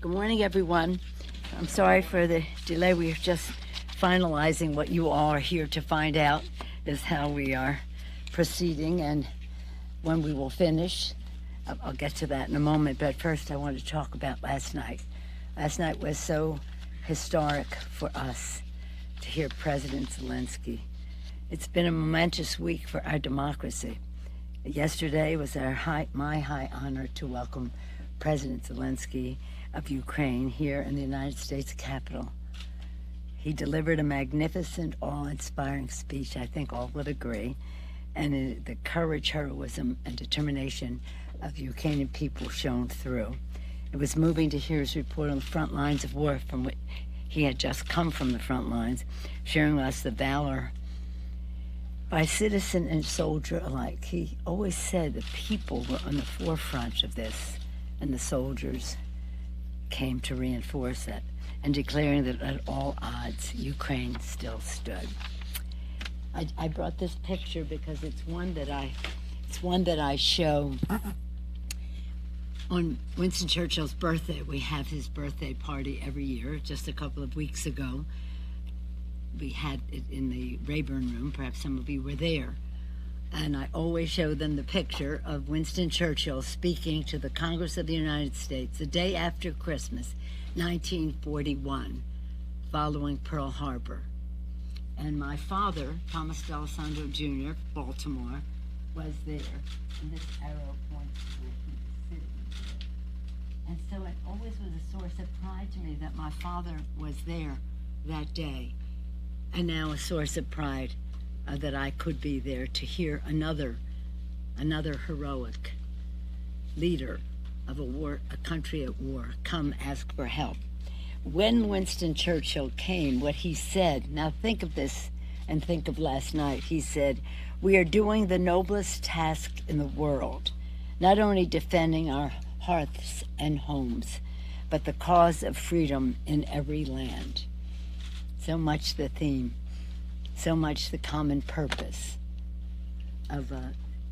Good morning, everyone. I'm sorry for the delay. We're just finalizing what you all are here to find out is how we are proceeding and when we will finish. I'll get to that in a moment, but first I want to talk about last night. Last night was so historic for us to hear President Zelensky. It's been a momentous week for our democracy. Yesterday was my high honor to welcome President Zelensky of Ukraine here in the United States Capitol. He delivered a magnificent, awe-inspiring speech, I think all would agree, and the courage, heroism, and determination of the Ukrainian people shone through. It was moving to hear his report on the front lines of war from which he had just come from the front lines, sharing with us the valor by citizen and soldier alike. He always said the people were on the forefront of this, and the soldiers came to reinforce it, and declaring that at all odds, Ukraine still stood. I brought this picture because it's one that I show on Winston Churchill's birthday. We have his birthday party every year. Just a couple of weeks ago, we had it in the Rayburn Room. Perhaps some of you were there. And I always show them the picture of Winston Churchill speaking to the Congress of the United States the day after Christmas, 1941, following Pearl Harbor. And my father, Thomas D'Alessandro Jr., Baltimore, was there. And this arrow points to where he was sitting. And so it always was a source of pride to me that my father was there that day. And now a source of pride that I could be there to hear another heroic leader of a country at war, come ask for help. When Winston Churchill came, what he said, now think of this and think of last night, he said, "We are doing the noblest task in the world, not only defending our hearths and homes, but the cause of freedom in every land." So much the theme, so much the common purpose of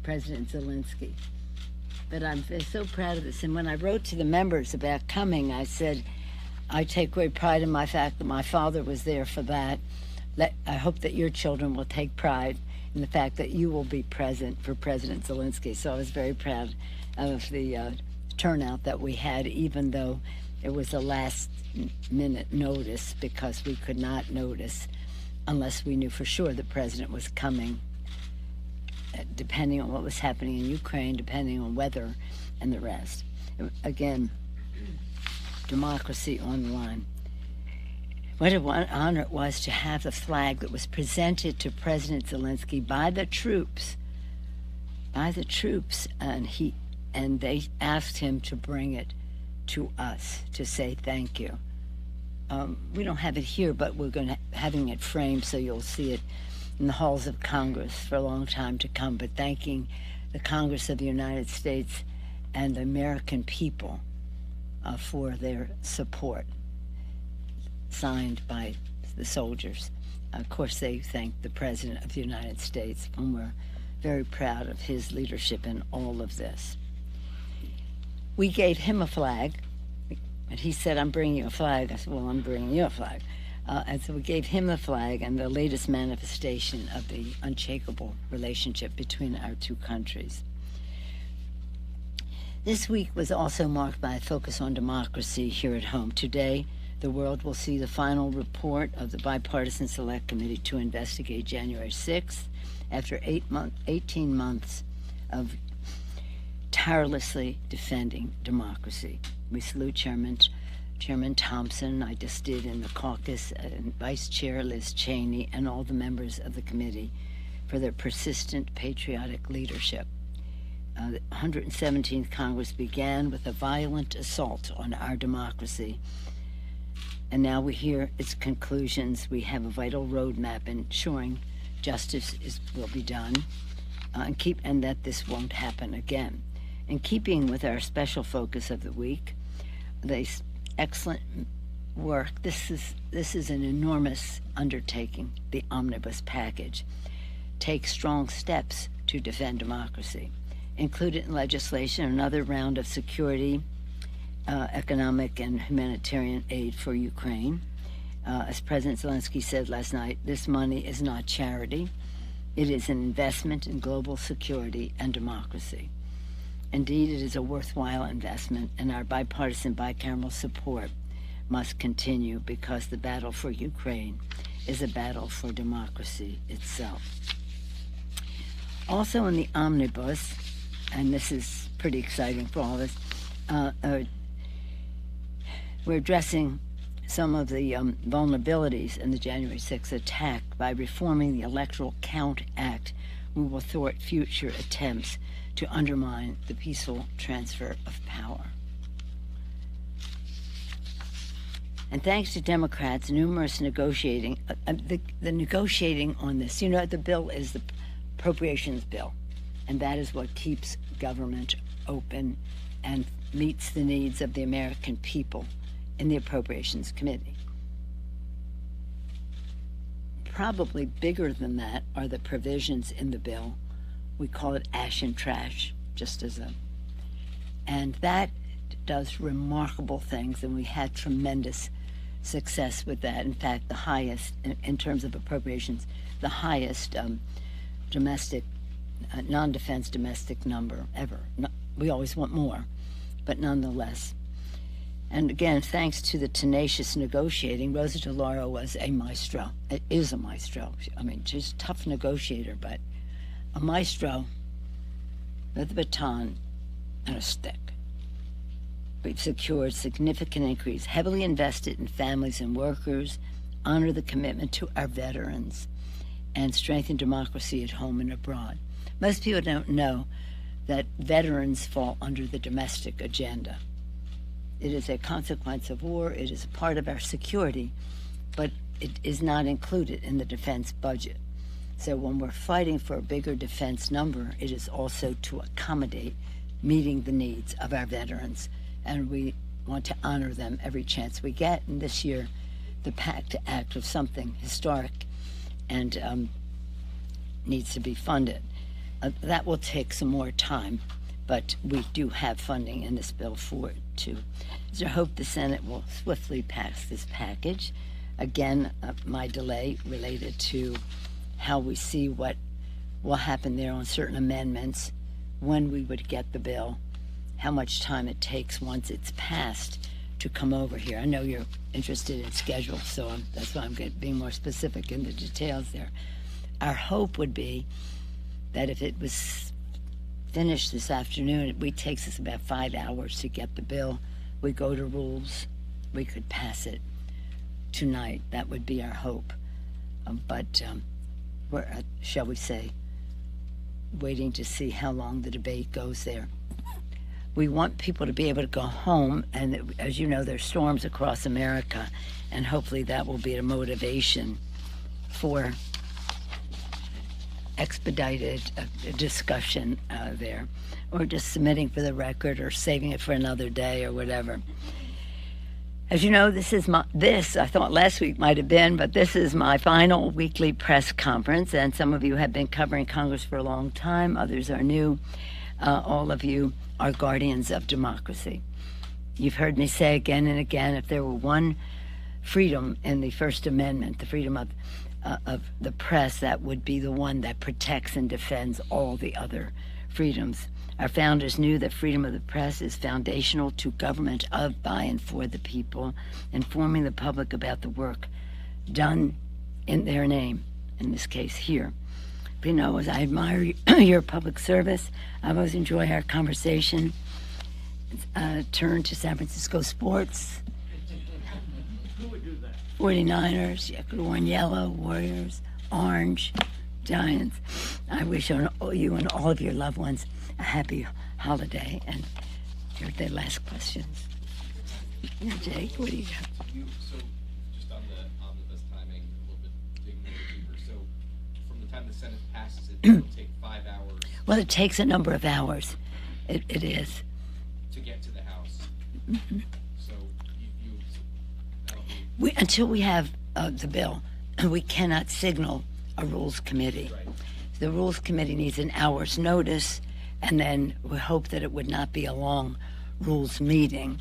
President Zelensky. But I'm so proud of this. And when I wrote to the members about coming, I said, I take great pride in my fact that my father was there for that. I hope that your children will take pride in the fact that you will be present for President Zelensky. So I was very proud of the turnout that we had, even though it was a last-minute notice, because we could not notice unless we knew for sure the president was coming, depending on what was happening in Ukraine, depending on weather and the rest. Again, democracy on the line. What an honor it was to have the flag that was presented to President Zelensky by the troops, and they asked him to bring it to us to say thank you. We don't have it here, but we're having it framed so you'll see it in the halls of Congress for a long time to come, but thanking the Congress of the United States and the American people for their support, signed by the soldiers. Of course, they thanked the President of the United States, and we're very proud of his leadership in all of this. We gave him a flag, and he said, "I'm bringing you a flag." I said, "Well, I'm bringing you a flag." And so we gave him the flag and the latest manifestation of the unshakable relationship between our two countries. This week was also marked by a focus on democracy here at home. Today, the world will see the final report of the Bipartisan Select Committee to investigate January 6th, after 18 months of tirelessly defending democracy. We salute Chairman Thompson, I just did in the caucus, and Vice Chair Liz Cheney, and all the members of the committee for their persistent patriotic leadership. The 117th Congress began with a violent assault on our democracy, and now we hear its conclusions. We have a vital roadmap ensuring justice will be done, and that this won't happen again. In keeping with our special focus of the week, the excellent work. This is an enormous undertaking. The omnibus package takes strong steps to defend democracy. Included in legislation, another round of security economic and humanitarian aid for Ukraine. As President Zelensky said last night, this money is not charity. It is an investment in global security and democracy. Indeed, it is a worthwhile investment, and our bipartisan bicameral support must continue because the battle for Ukraine is a battle for democracy itself. Also in the omnibus, and this is pretty exciting for all of us, we're addressing some of the vulnerabilities in the January 6th attack by reforming the Electoral Count Act. We will thwart future attempts to undermine the peaceful transfer of power. And thanks to Democrats, numerous negotiating, the negotiating on this, the bill is the appropriations bill, and that is what keeps government open and meets the needs of the American people in the Appropriations Committee. Probably bigger than that are the provisions in the bill. We call it ash and trash, and that does remarkable things, and we had tremendous success with that. In fact, the highest, in terms of appropriations, the highest domestic, non-defense domestic number ever. We always want more, but nonetheless. And again, thanks to the tenacious negotiating, Rosa DeLauro was a maestro. It is a maestro. She's a tough negotiator, but a maestro with a baton and a stick. We've secured significant increase, heavily invested in families and workers, honor the commitment to our veterans, and strengthen democracy at home and abroad. Most people don't know that veterans fall under the domestic agenda. It is a consequence of war. It is a part of our security, but it is not included in the defense budget. So when we're fighting for a bigger defense number, it is also to accommodate meeting the needs of our veterans, and we want to honor them every chance we get. And this year, the PACT Act was something historic and needs to be funded. That will take some more time, but we do have funding in this bill for it too. It's our hope the Senate will swiftly pass this package. Again, my delay related to how we see what will happen there on certain amendments, when we would get the bill, how much time it takes once it's passed to come over here. I know you're interested in schedule, so that's why I'm being more specific in the details there. Our hope would be that if it was finished this afternoon, it takes us about 5 hours to get the bill. We go to rules, we could pass it tonight. That would be our hope. But we're, shall we say, waiting to see how long the debate goes there. We want people to be able to go home, and as you know, there's storms across America, and hopefully that will be a motivation for expedited discussion there, or just submitting for the record or saving it for another day or whatever. As you know, I thought last week might have been, but this is my final weekly press conference, and some of you have been covering Congress for a long time, others are new. All of you are guardians of democracy. You've heard me say again and again, if there were one freedom in the First Amendment, the freedom of the press, that would be the one that protects and defends all the other freedoms. Our founders knew that freedom of the press is foundational to government of, by, and for the people, informing the public about the work done in their name, in this case here. But as I admire your public service, I always enjoy our conversation. Turn to San Francisco sports. Who would do that? 49ers, you could have worn yellow, Warriors, orange, Giants. I wish you and all of your loved ones a happy holiday. And here are the last questions. Yeah, Jake, what do you got? So just on the omnibus timing, a little bit digging a little deeper. So from the time the Senate passes it, it'll take 5 hours. Well, it takes a number of hours. It is. To get to the House. Mm-hmm. So that'll be... Until we have the bill, we cannot signal a Rules Committee. Right. The Rules Committee needs an hour's notice, and then we hope that it would not be a long Rules meeting.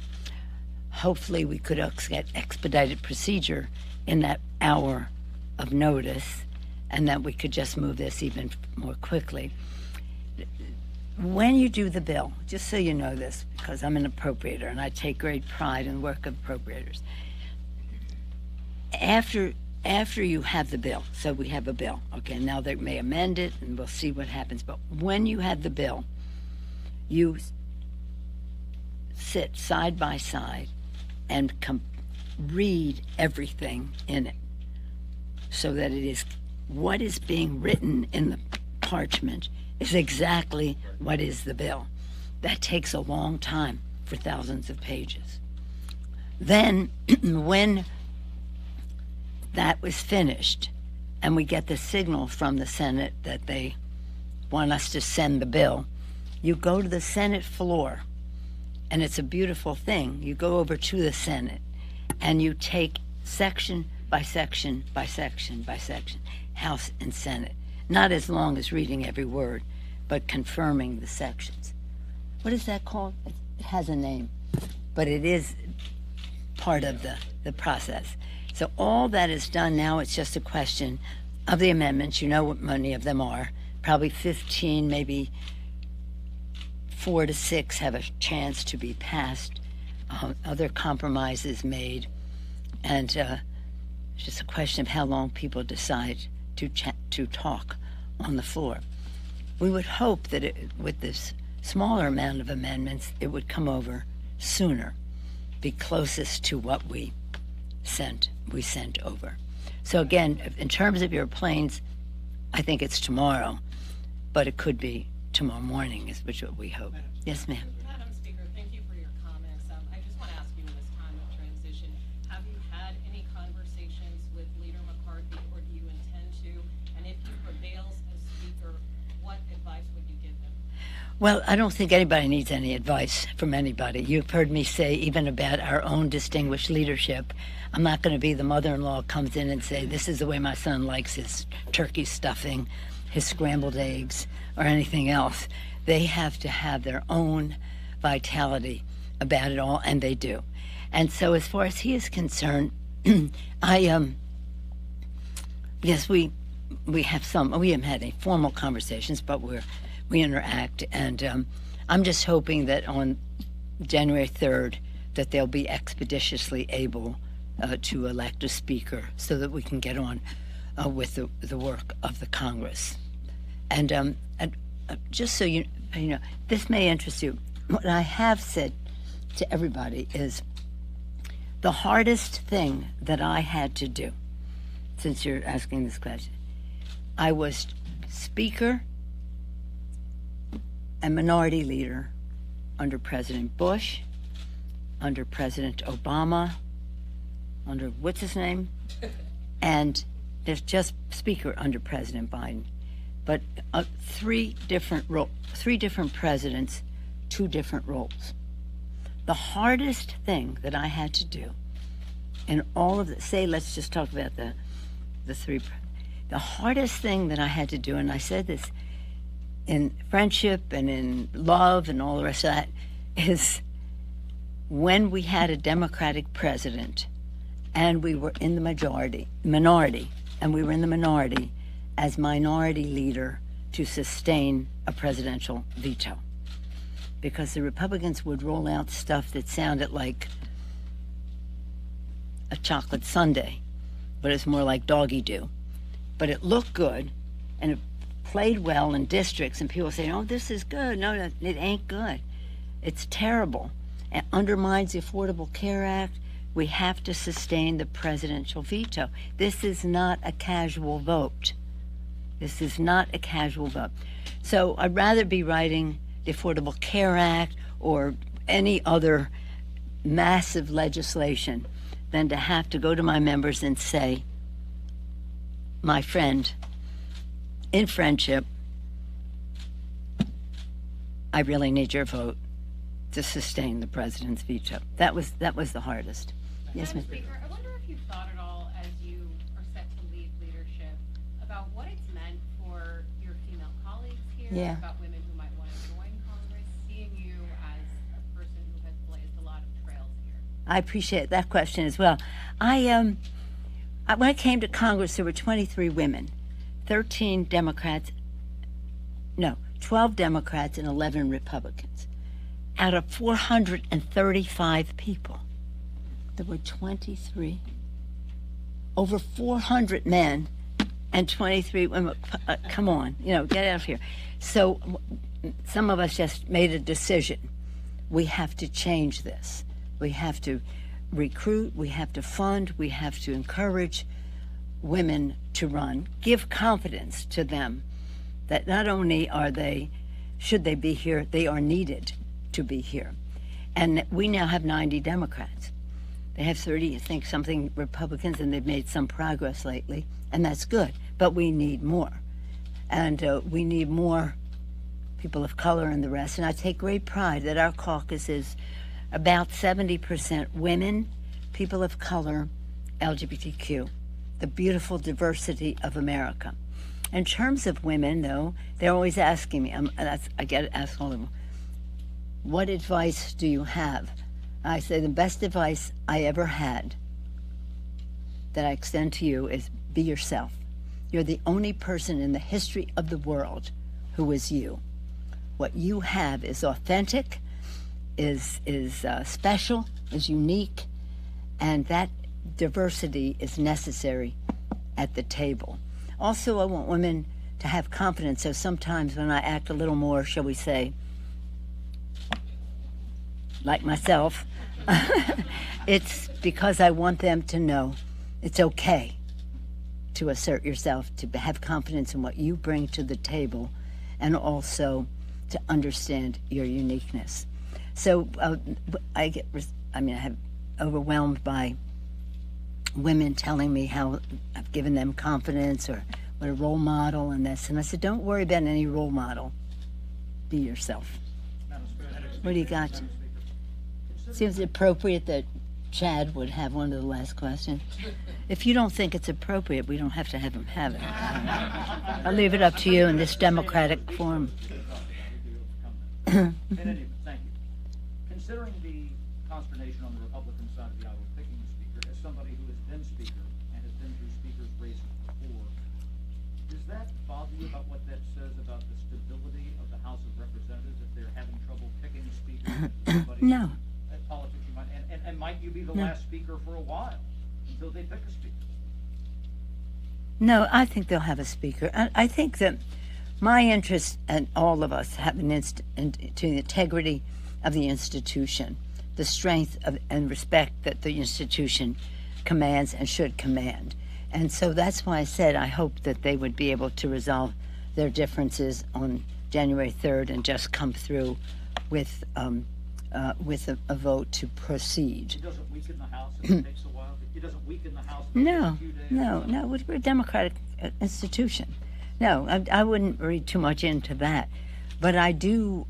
hopefully we could get expedited procedure in that hour of notice, and that we could just move this even more quickly. When you do the bill, just so you know this, because I'm an appropriator and I take great pride in the work of appropriators. After you have the bill, so we have a bill, okay, now they may amend it and we'll see what happens, but when you have the bill, you sit side by side and read everything in it so that it is what is being written in the parchment is exactly what is the bill. That takes a long time for thousands of pages. Then when that was finished and we get the signal from the Senate that they want us to send the bill, you go to the Senate floor, and it's a beautiful thing. You go over to the Senate and you take section by section by section by section, House and Senate. Not as long as reading every word, but confirming the sections. What is that called? It has a name, but it is part of the process. So all that is done now, it's just a question of the amendments. You know what many of them are. Probably 15, maybe 4 to 6 have a chance to be passed. Other compromises made. And it's just a question of how long people decide to talk on the floor. We would hope that with this smaller amount of amendments, it would come over sooner, be closest to what we sent over. So again, in terms of your planes, I think it's tomorrow, but it could be tomorrow morning, is what we hope. Yes, ma'am. Madam Speaker, thank you for your comments. I just want to ask you in this time of transition, have you had any conversations with Leader McCarthy, or do you intend to? And if he prevails as Speaker, what advice would you give him? Well, I don't think anybody needs any advice from anybody. You've heard me say, even about our own distinguished leadership, I'm not going to be the mother-in-law comes in and say, this is the way my son likes his turkey stuffing, his scrambled eggs, or anything else. They have to have their own vitality about it all, and they do. And so as far as he is concerned, yes, we haven't had any formal conversations, but we interact, and I'm just hoping that on January 3rd that they'll be expeditiously able to elect a speaker so that we can get on with the work of the Congress. And just so you know, this may interest you. What I have said to everybody is the hardest thing that I had to do, since you're asking this question, I was Speaker and Minority Leader under President Bush, under President Obama, under what's his name? And there's just Speaker under President Biden. But three different presidents, 2 different roles. The hardest thing that I had to do in all of the, let's just talk about the 3. The hardest thing that I had to do, and I said this in friendship and in love and all the rest of that, is when we had a Democratic president and we were in the minority, and we were in the minority as minority leader to sustain a presidential veto. Because the Republicans would roll out stuff that sounded like a chocolate sundae, but it's more like doggy do. But it looked good, and it played well in districts, and people say, oh, this is good. No, it ain't good. It's terrible. It undermines the Affordable Care Act. We have to sustain the presidential veto. This is not a casual vote. This is not a casual vote. So I'd rather be writing the Affordable Care Act or any other massive legislation than to have to go to my members and say, my friend, in friendship, I really need your vote to sustain the president's veto. That was the hardest. Yes, Madam Ms. Speaker, I wonder if you've thought at all, as you are set to lead leadership, about what it's meant for your female colleagues here, Yeah. about women who might want to join Congress, seeing you as a person who has blazed a lot of trails here. I appreciate that question as well. When I came to Congress, there were 23 women, 13 Democrats, no, 12 Democrats and 11 Republicans. Out of 435 people, there were 23, over 400 men and 23 women. Come on, get out of here. So some of us just made a decision. We have to change this. We have to recruit, we have to fund, we have to encourage women to run, give confidence to them that not only should they be here, they are needed to be here. And we now have 90 Democrats. They have 30, I think, something Republicans, and they've made some progress lately, and that's good. But we need more. And we need more people of color and the rest. And I take great pride that our caucus is about 70% women, people of color, LGBTQ, the beautiful diversity of America. In terms of women, though, they're always asking me, I get asked all of them, what advice do you have? I say the best advice I ever had that I extend to you is be yourself. You're the only person in the history of the world who is you. What you have is authentic, is special, is unique, and that diversity is necessary at the table. Also, I want women to have confidence, so sometimes when I act a little more, shall we say, like myself, it's because I want them to know it's okay to assert yourself, to have confidence in what you bring to the table, and also to understand your uniqueness. So I have overwhelmed by women telling me how I've given them confidence or what a role model and this. And I said, don't worry about any role model. Be yourself. What do you got? Seems appropriate that Chad would have one of the last questions. If you don't think it's appropriate, we don't have to have him have it. I'll leave it up to you in this democratic forum. Thank you. Considering the consternation on the Republican side of the aisle picking the speaker, as somebody who has been speaker and has been through speaker's races before, does that bother you about what that says about the stability of the House of Representatives if they're having trouble picking a speaker? No. Politics, and might you be the last speaker for a while until they pick a speaker? No, I think they'll have a speaker. I think that my interest, and all of us, have to the integrity of the institution, the strength and respect that the institution commands and should command. And so that's why I said I hope that they would be able to resolve their differences on January 3rd and just come through with a vote to proceed. It doesn't weaken the House if it takes a while? It doesn't weaken the House if it No, takes a few days? no, we're a democratic institution. No, I wouldn't read too much into that. But I do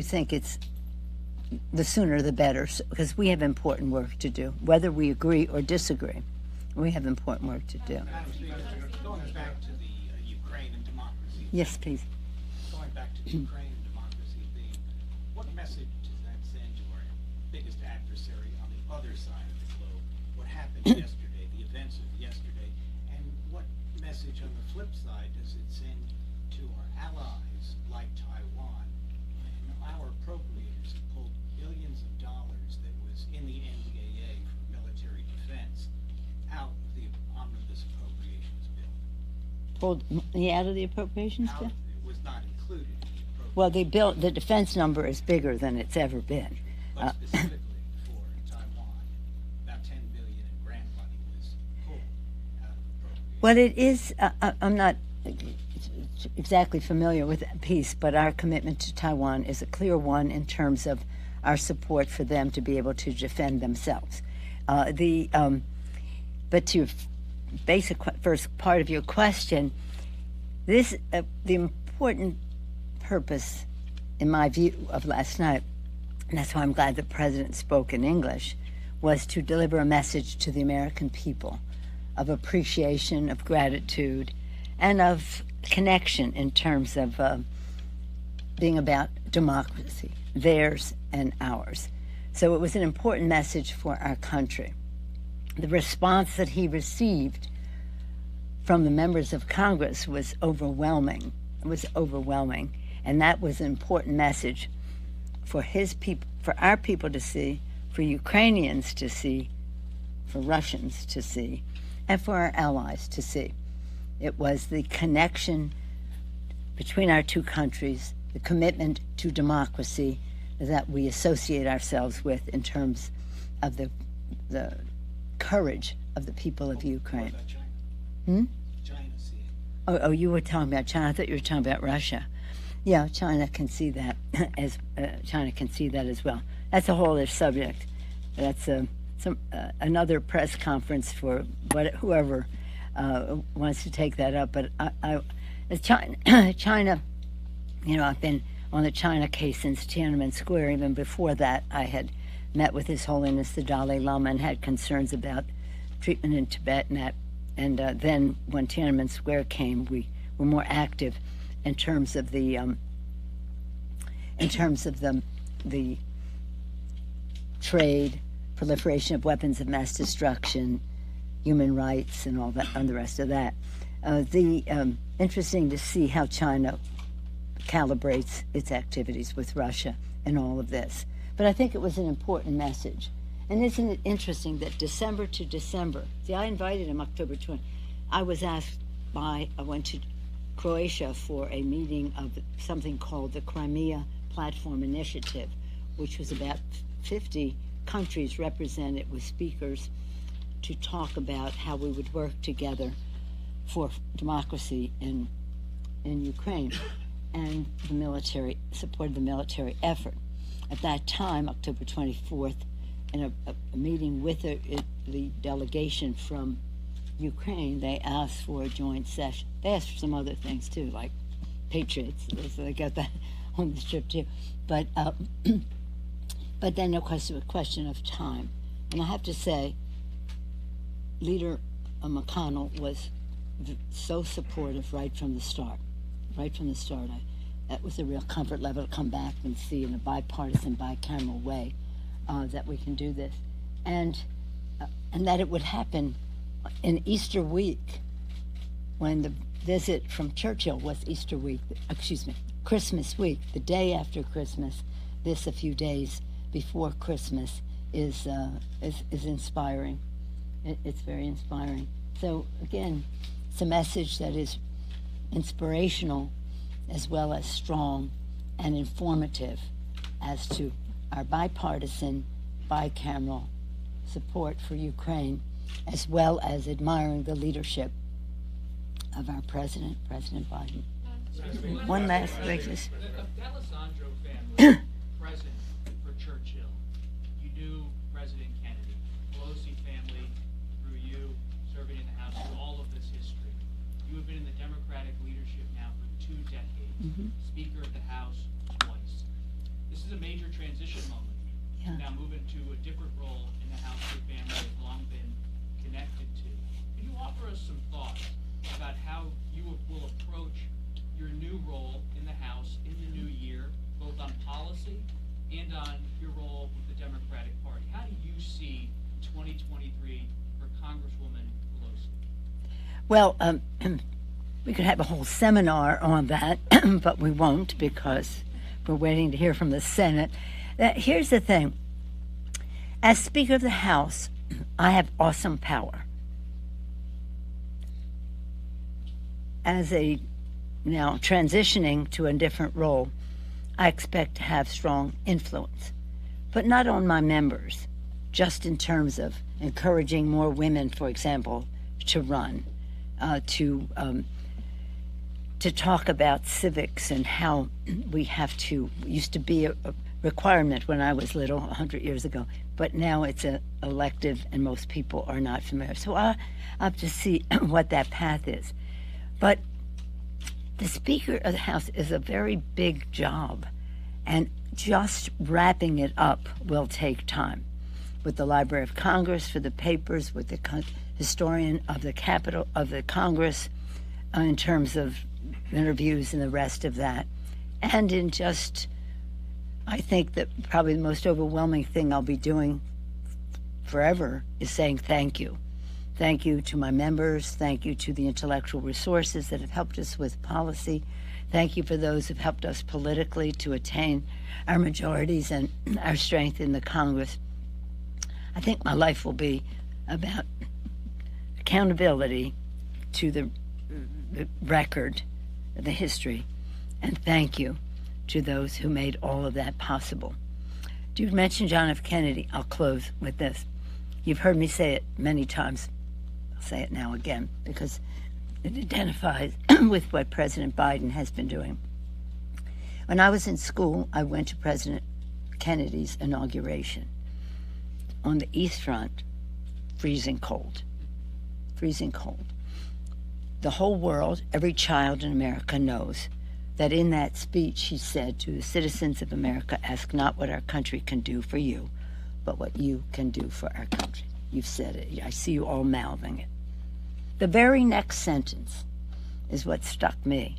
think it's the sooner the better, because we have important work to do. Whether we agree or disagree, we have important work to do. Madam Speaker, going back to the Ukraine and democracy. Yes, please. Going back to the Ukraine and democracy theme, what message does that send to our biggest adversary on the other side of the globe? What happened yesterday, the events of yesterday, and what message on the flip side does it send to our allies like Taiwan when our appropriators have pulled billions of dollars that was in the NDAA for military defense out of the omnibus appropriations bill? Pulled money out of the appropriations bill? It was not included in the appropriations. Well, the defense number is bigger than it's ever been. But specifically for Taiwan, about $10 billion in grant money was pulled out of appropriations. Well, it is, I'm not exactly familiar with that piece, but our commitment to Taiwan is a clear one in terms of our support for them to be able to defend themselves. But to your basic first part of your question, the important purpose, in my view, of last night, and that's why I'm glad the President spoke in English, was to deliver a message to the American people of appreciation, of gratitude, and of connection in terms of being about democracy, theirs and ours. So it was an important message for our country. The response that he received from the members of Congress was overwhelming. It was overwhelming. And that was an important message for his people, for our people to see, for Ukrainians to see, for Russians to see, and for our allies to see. It was the connection between our two countries, the commitment to democracy that we associate ourselves with in terms of the courage of the people of Ukraine. What about China? Hmm? China seeing. Oh, you were talking about China. I thought you were talking about Russia. Yeah, China can see that as well. That's a whole other subject. That's another press conference for whoever wants to take that up. But as China, you know, I've been on the China case since Tiananmen Square. Even before that, I had met with His Holiness the Dalai Lama and had concerns about treatment in Tibet and that. And then when Tiananmen Square came, we were more active in terms of the trade, proliferation of weapons of mass destruction, human rights, and all that, and the rest of that. Interesting to see how China calibrates its activities with Russia and all of this. But I think it was an important message. And isn't it interesting that December to December, see, I invited him October 20. I went to Croatia for a meeting of something called the Crimea Platform Initiative, which was about 50 countries represented with speakers to talk about how we would work together for democracy in Ukraine and the military, support the military effort. At that time, October 24th, in a meeting with the delegation from Ukraine, they asked for a joint session. They asked for some other things too, like patriots. So they got that on this trip too. But then, of course, it was a question of time. And I have to say, Leader McConnell was so supportive right from the start. Right from the start, that was a real comfort level to come back and see in a bipartisan, bicameral way that we can do this, and that it would happen in Easter week, when the visit from Churchill was Easter week. Christmas week, the day after Christmas. This a few days before Christmas is inspiring. It's very inspiring. So again, it's a message that is inspirational as well as strong and informative as to our bipartisan, bicameral support for Ukraine, as well as admiring the leadership of our president, President Biden. One last basis. The D'Alessandro family, president for Churchill. You knew President Kennedy. Pelosi family, through you, serving in the House, through all of this history. You have been in the Democratic leadership now for 2 decades. Speaker of the House twice. This is a major transition moment. Yeah. Now moving to a different role in the House your family has long been connected to. Can you offer us some thoughts about how you will approach your new role in the House in the new year, both on policy and on your role with the Democratic Party? How do you see 2023 for Congresswoman Pelosi? Well, we could have a whole seminar on that, but we won't because we're waiting to hear from the Senate. Here's the thing. As Speaker of the House, I have awesome power. As now transitioning to a different role, I expect to have strong influence, but not on my members, just in terms of encouraging more women, for example, to run, to talk about civics and how we have to, used to be a requirement when I was little 100 years ago, but now it's an elective and most people are not familiar. So I have to see what that path is. But the Speaker of the House is a very big job, and just wrapping it up will take time. With the Library of Congress for the papers, with the historian of the Capitol of the Congress in terms of interviews and the rest of that, and in just I think that probably the most overwhelming thing I'll be doing forever is saying thank you. Thank you to my members. Thank you to the intellectual resources that have helped us with policy. Thank you for those who've helped us politically to attain our majorities and our strength in the Congress. I think my life will be about accountability to the record, the history, and thank you to those who made all of that possible. You mentioned John F. Kennedy. I'll close with this. You've heard me say it many times. I'll say it now again because it identifies with what President Biden has been doing. When I was in school, I went to President Kennedy's inauguration. On the East Front, freezing cold. Freezing cold. The whole world, every child in America knows that in that speech he said to the citizens of America, ask not what our country can do for you, but what you can do for our country. You've said it. I see you all mouthing it. The very next sentence is what struck me.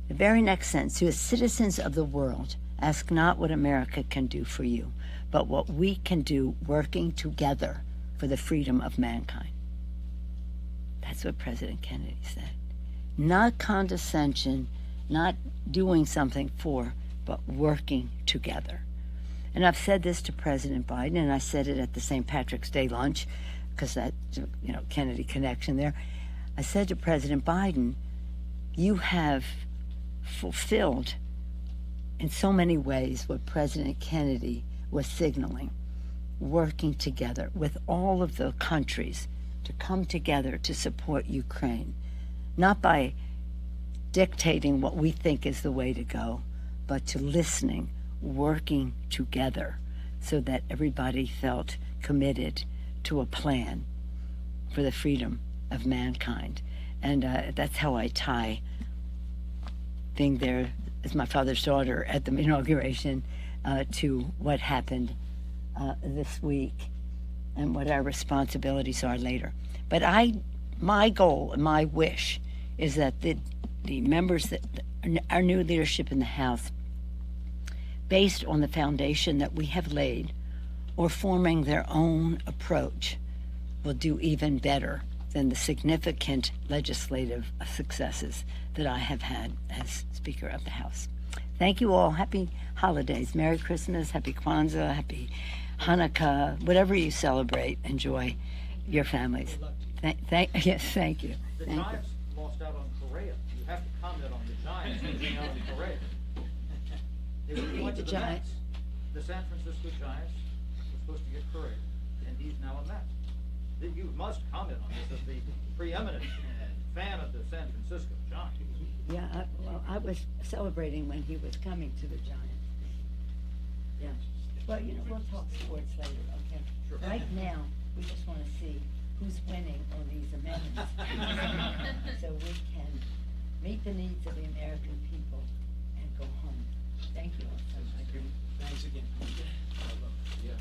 The very next sentence, to the citizens of the world, ask not what America can do for you, but what we can do working together for the freedom of mankind. That's what President Kennedy said. Not condescension, not doing something for, but working together. And I've said this to President Biden, and I said it at the St. Patrick's Day lunch, because that, Kennedy connection there. I said to President Biden, you have fulfilled in so many ways what President Kennedy was signaling, working together with all of the countries to come together to support Ukraine, not by dictating what we think is the way to go, but to listening, working together so that everybody felt committed to a plan for the freedom of mankind. And that's how I tie being there as my father's daughter at the inauguration to what happened this week and what our responsibilities are later. But my goal and my wish is that the members, that our new leadership in the House, based on the foundation that we have laid, or forming their own approach, will do even better than the significant legislative successes that I have had as Speaker of the House. Thank you all. Happy holidays. Merry Christmas, Happy Kwanzaa, Happy Hanukkah, whatever you celebrate, enjoy your families. Yes, thank you. The Thank Giants lost out on Correa. You have to comment on the Giants losing out on Correa. They were going to the Mets. The San Francisco Giants were supposed to get Correa, and he's now a Met. You must comment on this as the preeminent fan of the San Francisco Giants. Yeah, I was celebrating when he was coming to the Giants. Yeah. Well, we'll talk sports later, okay? Sure. Right now, we just want to see who's winning on these amendments. So we can meet the needs of the American people and go home. Thank you all so much. Thanks again. Yeah.